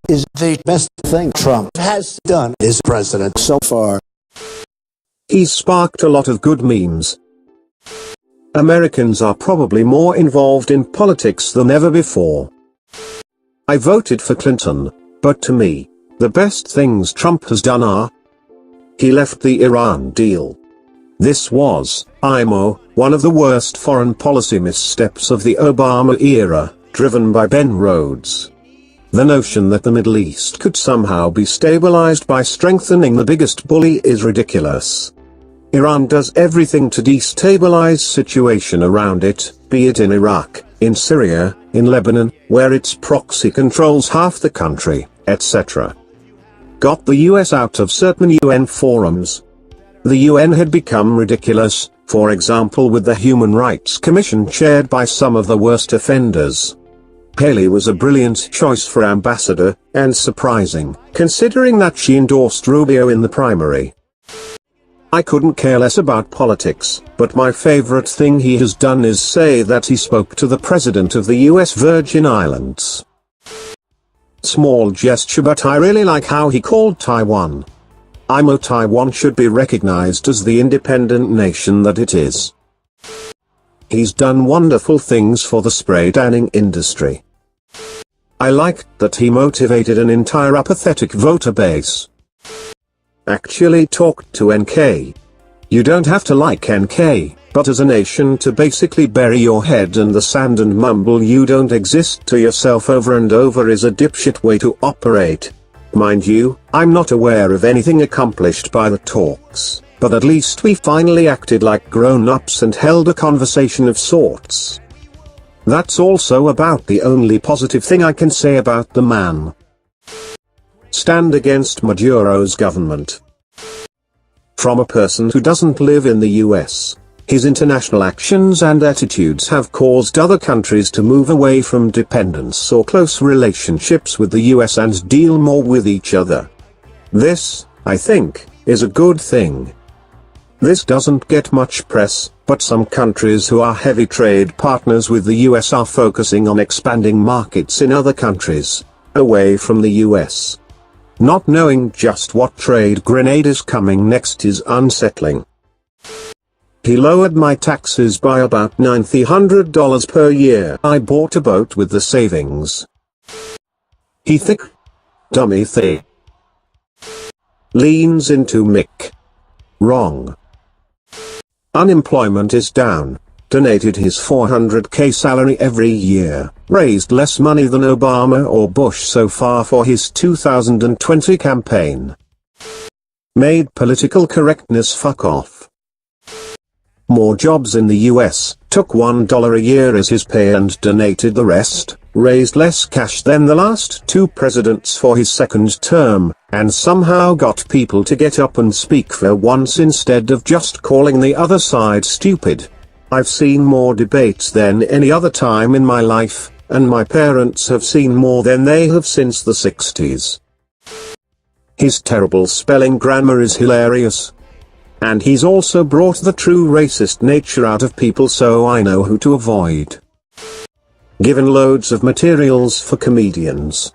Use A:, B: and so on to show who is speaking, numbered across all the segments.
A: is the best thing Trump has done as president so far.
B: He's sparked a lot of good memes. Americans are probably more involved in politics than ever before. I voted for Clinton, but to me, the best things Trump has done are: he left the Iran deal. This was, IMO, one of the worst foreign policy missteps of the Obama era, driven by Ben Rhodes. The notion that the Middle East could somehow be stabilized by strengthening the biggest bully is ridiculous. Iran does everything to destabilize situation around it, be it in Iraq, in Syria, in Lebanon, where its proxy controls half the country, etc. Got the US out of certain UN forums. The UN had become ridiculous, for example with the Human Rights Commission chaired by some of the worst offenders. Haley was a brilliant choice for ambassador, and surprising, considering that she endorsed Rubio in the primary. I couldn't care less about politics, but my favorite thing he has done is say that he spoke to the president of the US Virgin Islands. Small gesture, but I really like how he called Taiwan. IMO Taiwan should be recognized as the independent nation that it is. He's done wonderful things for the spray tanning industry. I liked that he motivated an entire apathetic voter base. Actually talked to NK. You don't have to like NK, but as a nation to basically bury your head in the sand and mumble you don't exist to yourself over and over is a dipshit way to operate. Mind you, I'm not aware of anything accomplished by the talks, but at least we finally acted like grown-ups and held a conversation of sorts. That's also about the only positive thing I can say about the man. Stand against Maduro's government. From a person who doesn't live in the US, his international actions and attitudes have caused other countries to move away from dependence or close relationships with the US and deal more with each other. This, I think, is a good thing. This doesn't get much press, but some countries who are heavy trade partners with the US are focusing on expanding markets in other countries, away from the US. Not knowing just what trade grenade is coming next is unsettling. He lowered my taxes by about $900 per year. I bought a boat with the savings. He thick. Dummy thick. Leans into Mick. Wrong. Unemployment is down. Donated his $400K salary every year, raised less money than Obama or Bush so far for his 2020 campaign. Made political correctness fuck off. More jobs in the US, took $1 a year as his pay and donated the rest, raised less cash than the last two presidents for his second term, and somehow got people to get up and speak for once instead of just calling the other side stupid. I've seen more debates than any other time in my life, and my parents have seen more than they have since the 60s. His terrible spelling grammar is hilarious. And he's also brought the true racist nature out of people, so I know who to avoid. Given loads of materials for comedians.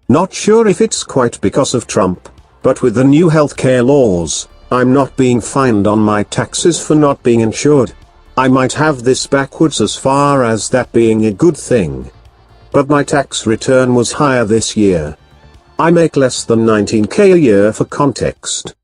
B: Not sure if it's quite because of Trump, but with the new healthcare laws, I'm not being fined on my taxes for not being insured. I might have this backwards as far as that being a good thing. But my tax return was higher this year. I make less than $19K a year for context.